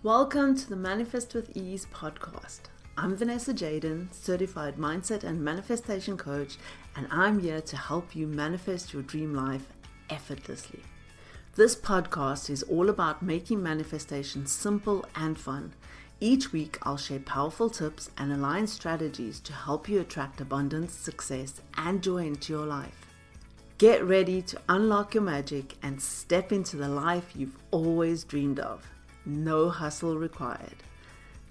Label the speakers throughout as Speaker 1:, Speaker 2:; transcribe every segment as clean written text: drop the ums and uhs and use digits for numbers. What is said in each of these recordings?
Speaker 1: Welcome to the Manifest with Ease podcast. I'm Vanessa Jaden, certified mindset and manifestation coach, and I'm here to help you manifest your dream life effortlessly. This podcast is all about making manifestation simple and fun. Each week, I'll share powerful tips and aligned strategies to help you attract abundance, success, and joy into your life. Get ready to unlock your magic and step into the life you've always dreamed of. No hustle required.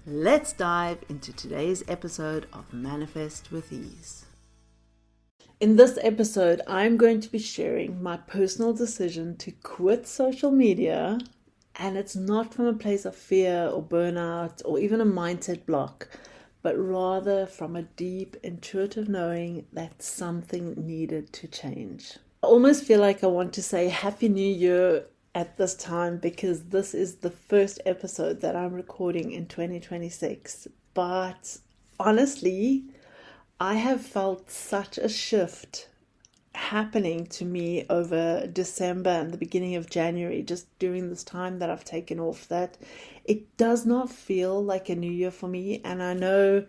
Speaker 1: Let's dive into today's episode of Manifest with Ease. In this episode, I'm going to be sharing my personal decision to quit social media, and it's not from a place of fear or burnout or even a mindset block, but rather from a deep intuitive knowing that something needed to change. I almost feel like I want to say Happy New Year at this time because this is the first episode that I'm recording in 2026. But honestly, I have felt such a shift happening to me over December and the beginning of January, just during this time that I've taken off, that it does not feel like a new year for me. And I know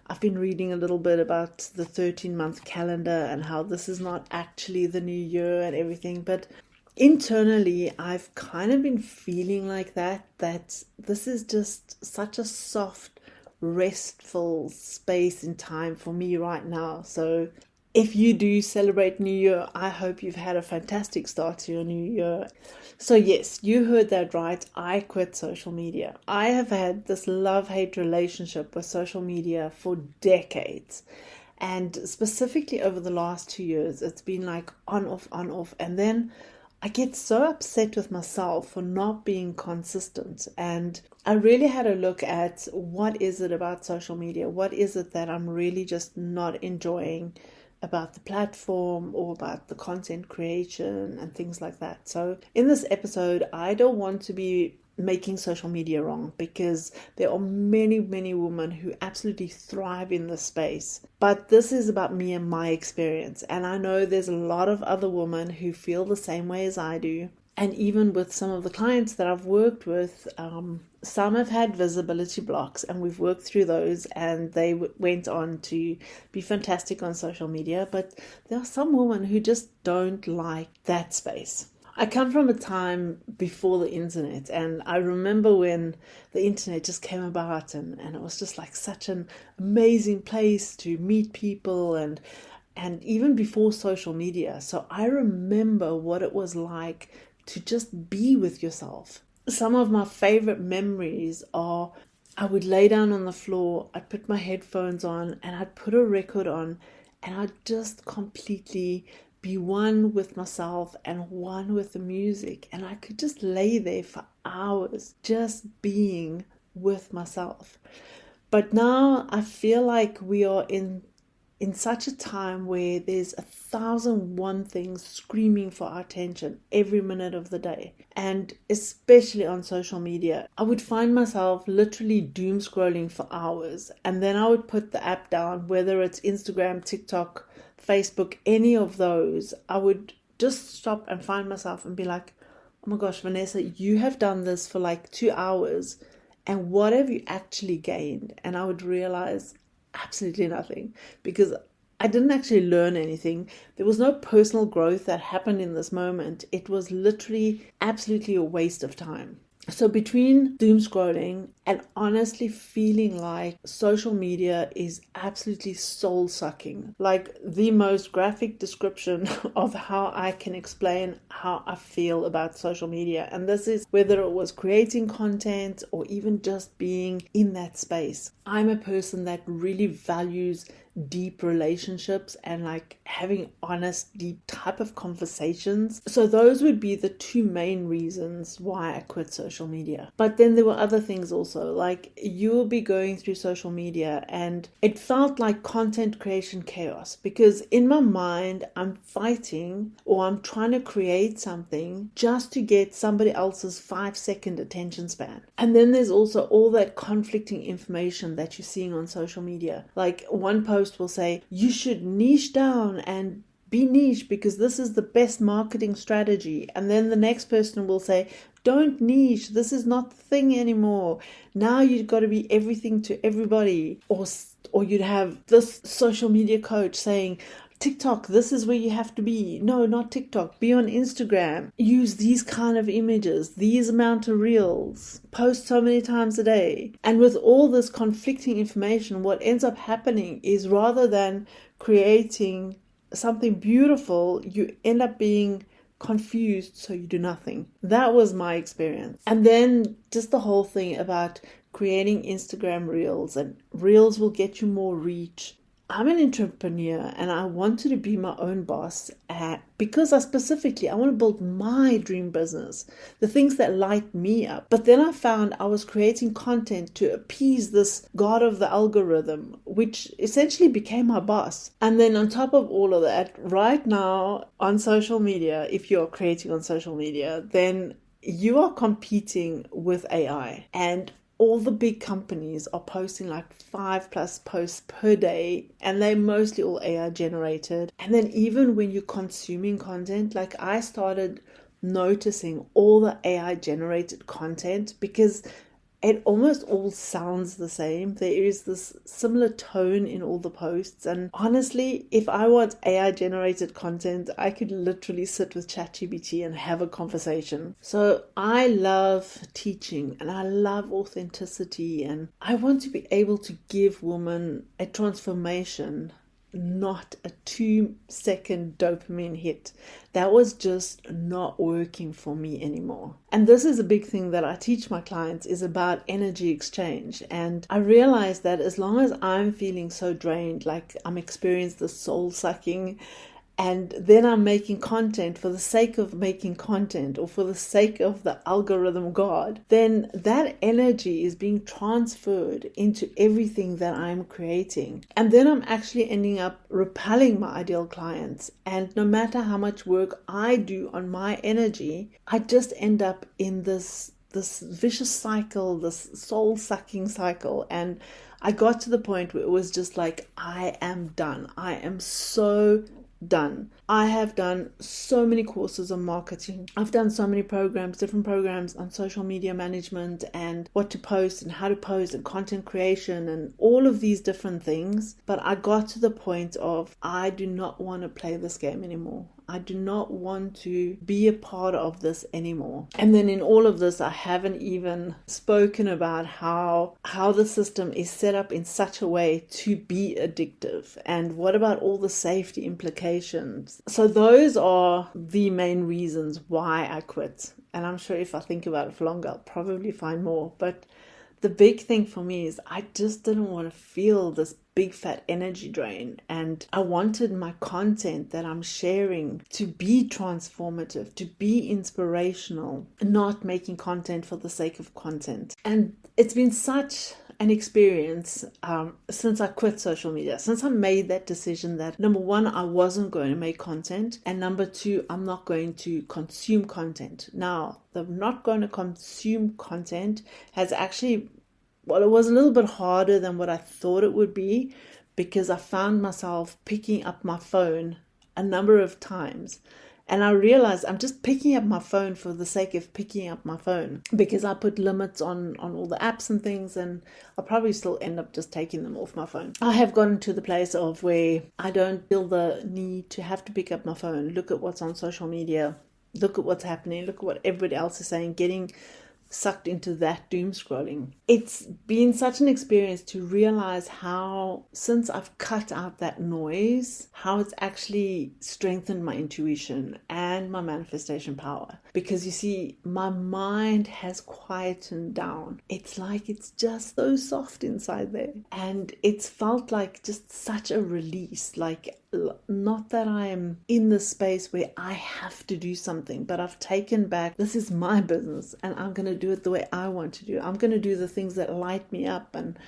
Speaker 1: I've been reading a little bit about the 13-month calendar and how this is not actually the new year and everything, but internally, I've kind of been feeling like that this is just such a soft, restful space in time for me right now. So if you do celebrate New Year, I hope you've had a fantastic start to your new year. So yes, you heard that right. I quit social media. I have had this love-hate relationship with social media for decades. And specifically over the last 2 years, it's been like on, off. And then I get so upset with myself for not being consistent. And I really had a look at what is it about social media? What is it that I'm really just not enjoying about the platform or about the content creation and things like that. So in this episode, I don't want to be making social media wrong, because there are many women who absolutely thrive in this space. But this is about me and my experience. And I know there's a lot of other women who feel the same way as I do. And even with some of the clients that I've worked with, some have had visibility blocks, and we've worked through those, and they went on to be fantastic on social media. But there are some women who just don't like that space. I come from a time before the internet, and I remember when the internet just came about, and it was just like such an amazing place to meet people, and even before social media. So I remember what it was like to just be with yourself. Some of my favorite memories are I would lay down on the floor, I'd put my headphones on, and I'd put a record on, and I'd just completely be one with myself and one with the music. And I could just lay there for hours just being with myself. But now I feel like we are in such a time where there's 1,001 things screaming for our attention every minute of the day. And especially on social media, I would find myself literally doom scrolling for hours. And then I would put the app down, whether it's Instagram, TikTok, Facebook, any of those. I would just stop and find myself and be like, oh my gosh, Vanessa, you have done this for like 2 hours. And what have you actually gained? And I would realize absolutely nothing, because I didn't actually learn anything. There was no personal growth that happened in this moment. It was literally absolutely a waste of time. So between doom scrolling and honestly feeling like social media is absolutely soul sucking, like the most graphic description of how I can explain how I feel about social media. And this is whether it was creating content or even just being in that space. I'm a person that really values deep relationships and like having honest, deep type of conversations. So those would be the two main reasons why I quit social media. But then there were other things also, like you will be going through social media and it felt like content creation chaos, because in my mind I'm fighting or I'm trying to create something just to get somebody else's 5-second attention span. And then there's also all that conflicting information that you're seeing on social media. Like one post will say, you should niche down and be niche because this is the best marketing strategy. And then the next person will say, don't niche, this is not the thing anymore. Now you've got to be everything to everybody. Or you'd have this social media coach saying, TikTok, this is where you have to be. No, not TikTok. Be on Instagram. Use these kind of images, these amount of reels. Post so many times a day. And with all this conflicting information, what ends up happening is rather than creating something beautiful, you end up being confused, so you do nothing. That was my experience. And then just the whole thing about creating Instagram reels, and reels will get you more reach. I'm an entrepreneur and I wanted to be my own boss because I want to build my dream business, the things that light me up. But then I found I was creating content to appease this god of the algorithm, which essentially became my boss. And then on top of all of that, right now on social media, if you're creating on social media, then you are competing with AI. And all the big companies are posting like 5+ posts per day, and they're mostly all AI generated. And then even when you're consuming content, like I started noticing all the AI generated content because it almost all sounds the same. There is this similar tone in all the posts. And honestly, if I want AI generated content, I could literally sit with ChatGPT and have a conversation. So I love teaching and I love authenticity, and I want to be able to give women a transformation, not a 2-second dopamine hit. That was just not working for me anymore. And this is a big thing that I teach my clients, is about energy exchange. And I realized that as long as I'm feeling so drained, like I'm experiencing the soul sucking, and then I'm making content for the sake of making content or for the sake of the algorithm god, then that energy is being transferred into everything that I'm creating. And then I'm actually ending up repelling my ideal clients. And no matter how much work I do on my energy, I just end up in this vicious cycle, this soul-sucking cycle. And I got to the point where it was just like, I am done. I am so done. I have done so many courses on marketing. I've done so many programs, different programs on social media management and what to post and how to post and content creation and all of these different things. But I got to the point of, I do not want to play this game anymore. I do not want to be a part of this anymore. And then in all of this, I haven't even spoken about how the system is set up in such a way to be addictive. And what about all the safety implications? So those are the main reasons why I quit. And I'm sure if I think about it for longer, I'll probably find more. But the big thing for me is I just didn't want to feel this big fat energy drain, and I wanted my content that I'm sharing to be transformative, to be inspirational, not making content for the sake of content. And it's been such an experience since I quit social media, since I made that decision that number one, I wasn't going to make content, and number two, I'm not going to consume content. Now, the not going to consume content has actually, well, it was a little bit harder than what I thought it would be, because I found myself picking up my phone a number of times. And I realized I'm just picking up my phone for the sake of picking up my phone, because I put limits on all the apps and things, and I'll probably still end up just taking them off my phone. I have gotten to the place of where I don't feel the need to have to pick up my phone, look at what's on social media, look at what's happening, look at what everybody else is saying, getting sucked into that doom scrolling. It's been such an experience to realize how, since I've cut out that noise, how it's actually strengthened my intuition and my manifestation power. Because you see, my mind has quietened down. It's like it's just so soft inside there. And it's felt like just such a release, like not that I am in the space where I have to do something, but I've taken back, this is my business and I'm going to do it the way I want to do it. I'm going to do the things that light me up, and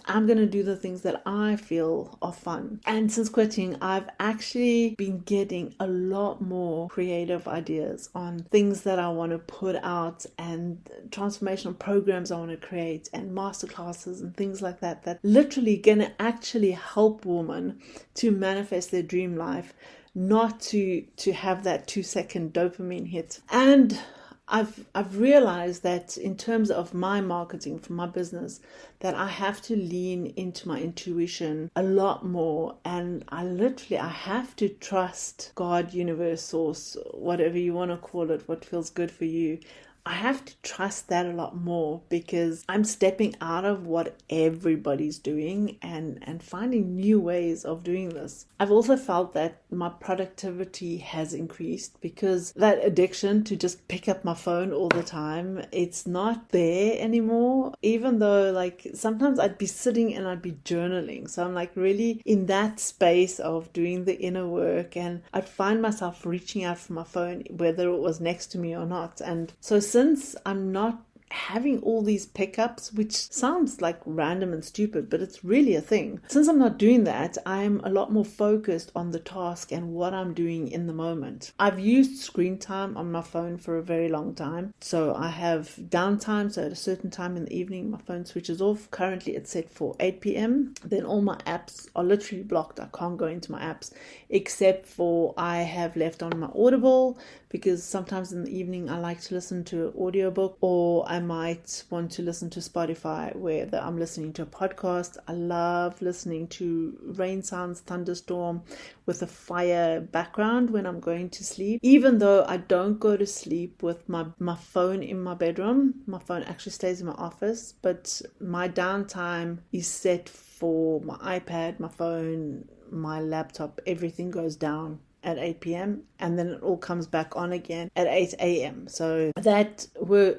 Speaker 1: I'm going to do the things that I feel are fun. And since quitting, I've actually been getting a lot more creative ideas on things that I want to put out, and transformational programs I want to create, and masterclasses and things like that literally going to actually help women to manifest their dream life, not to have that 2-second dopamine hit. And I've realized that in terms of my marketing for my business, that I have to lean into my intuition a lot more, and I have to trust God, universe, source, whatever you want to call it, what feels good for you. I have to trust that a lot more, because I'm stepping out of what everybody's doing and finding new ways of doing this. I've also felt that my productivity has increased, because that addiction to just pick up my phone all the time, it's not there anymore. Even though like sometimes I'd be sitting and I'd be journaling. So I'm like really in that space of doing the inner work, and I'd find myself reaching out for my phone, whether it was next to me or not. And so since I'm not having all these pickups, which sounds like random and stupid, but it's really a thing. Since I'm not doing that, I'm a lot more focused on the task and what I'm doing in the moment. I've used screen time on my phone for a very long time. So I have downtime. So at a certain time in the evening, my phone switches off. Currently it's set for 8 p.m. Then all my apps are literally blocked. I can't go into my apps except for I have left on my Audible, because sometimes in the evening I like to listen to an audiobook, or I might want to listen to Spotify where I'm listening to a podcast. I love listening to rain sounds, thunderstorm with a fire background when I'm going to sleep. Even though I don't go to sleep with my phone in my bedroom, my phone actually stays in my office, but my downtime is set for my iPad, my phone, my laptop, everything goes down at 8 p.m. and then it all comes back on again at 8 a.m. So that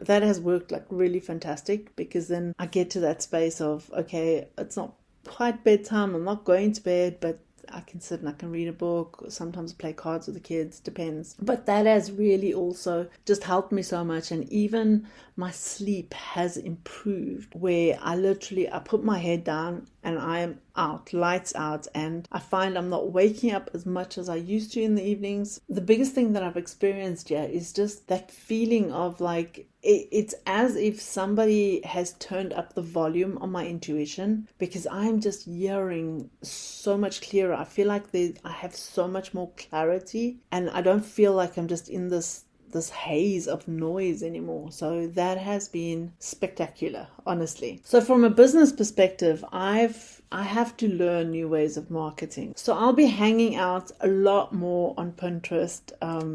Speaker 1: has worked like really fantastic, because then I get to that space of, okay, it's not quite bedtime, I'm not going to bed, but I can sit and I can read a book, sometimes play cards with the kids, depends. But that has really also just helped me so much. And even my sleep has improved, where I put my head down and I am out, lights out, and I find I'm not waking up as much as I used to in the evenings. The biggest thing that I've experienced here is just that feeling of like, it's as if somebody has turned up the volume on my intuition, because I'm just hearing so much clearer. I feel like I have so much more clarity, and I don't feel like I'm just in this haze of noise anymore. So that has been spectacular, honestly. So from a business perspective, I have to learn new ways of marketing. So I'll be hanging out a lot more on Pinterest.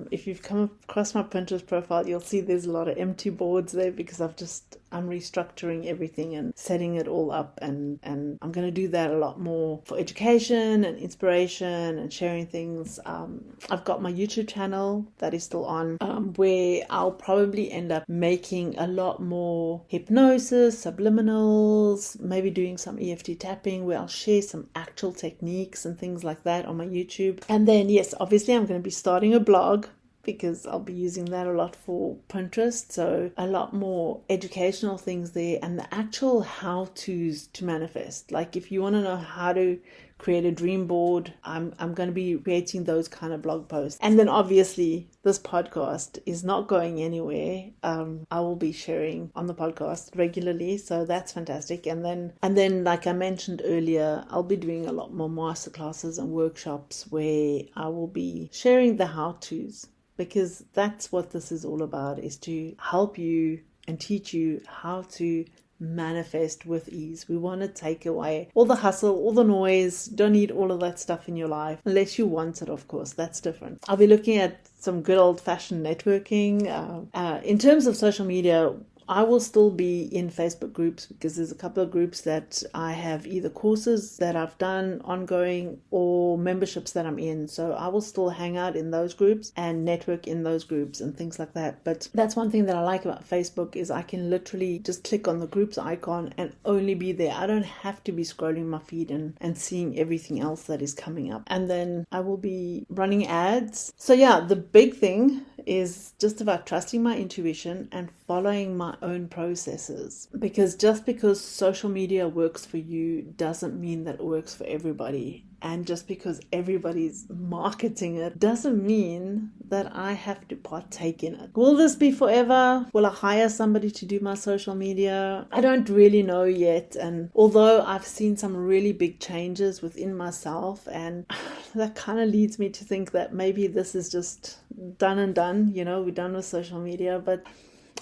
Speaker 1: If you've come across my Pinterest profile, you'll see there's a lot of empty boards there, because I'm restructuring everything and setting it all up, and I'm going to do that a lot more for education and inspiration and sharing things. I've got my YouTube channel that is still on, where I'll probably end up making a lot more hypnosis, subliminals, maybe doing some EFT tapping, where I'll share some actual techniques and things like that on my YouTube. And then, yes, obviously I'm going to be starting a blog, because I'll be using that a lot for Pinterest. So a lot more educational things there, and the actual how-tos to manifest. Like if you want to know how to create a dream board, I'm going to be creating those kind of blog posts. And then obviously this podcast is not going anywhere. I will be sharing on the podcast regularly, so that's fantastic. And then like I mentioned earlier, I'll be doing a lot more masterclasses and workshops where I will be sharing the how-tos, because that's what this is all about, is to help you and teach you how to manifest with ease. We want to take away all the hustle, all the noise. Don't need all of that stuff in your life, unless you want it, of course. That's different. I'll be looking at some good old-fashioned networking. In terms of social media, I will still be in Facebook groups, because there's a couple of groups that I have either courses that I've done ongoing or memberships that I'm in. So I will still hang out in those groups and network in those groups and things like that. But that's one thing that I like about Facebook, is I can literally just click on the groups icon and only be there. I don't have to be scrolling my feed and seeing everything else that is coming up. And then I will be running ads. So yeah, the big thing is just about trusting my intuition and following my own processes. Because just because social media works for you doesn't mean that it works for everybody. And just because everybody's marketing it doesn't mean that I have to partake in it. Will this be forever? Will I hire somebody to do my social media? I don't really know yet. And although I've seen some really big changes within myself, and that kind of leads me to think that maybe this is just done and done. We're done with social media, but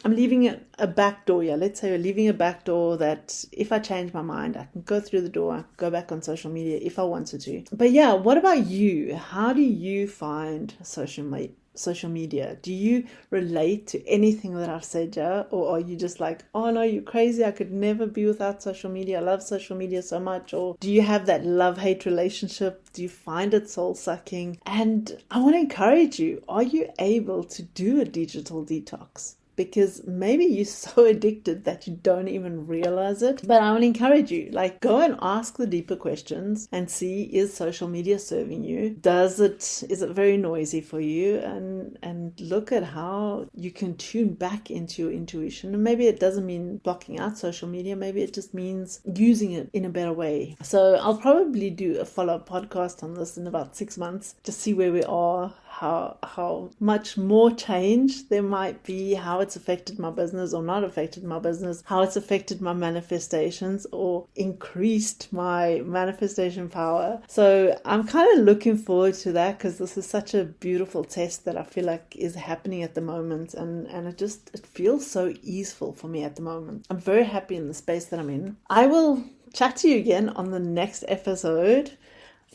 Speaker 1: I'm leaving a back door here. Let's say we're leaving a back door that if I change my mind, I can go through the door, go back on social media if I wanted to. But yeah, what about you? How do you find social media? Do you relate to anything that I've said here? Or are you just like, oh no, you're crazy, I could never be without social media, I love social media so much? Or do you have that love-hate relationship? Do you find it soul-sucking? And I want to encourage you, are you able to do a digital detox? Because maybe you're so addicted that you don't even realize it. But I want to encourage you, go and ask the deeper questions and see, is social media serving you? Is it very noisy for you? And look at how you can tune back into your intuition. And maybe it doesn't mean blocking out social media. Maybe it just means using it in a better way. So I'll probably do a follow-up podcast on this in about 6 months to see where we are, how much more change there might be, how it's affected my business or not affected my business, how it's affected my manifestations or increased my manifestation power. So I'm kind of looking forward to that, because this is such a beautiful test that I feel like is happening at the moment, and it feels so easeful for me at the moment. I'm very happy in the space that I'm in. I will chat to you again on the next episode.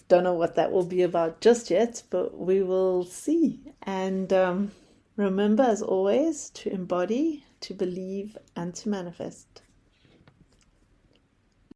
Speaker 1: Don't know what that will be about just yet, but we will see. And remember, as always, to embody, to believe, and to manifest.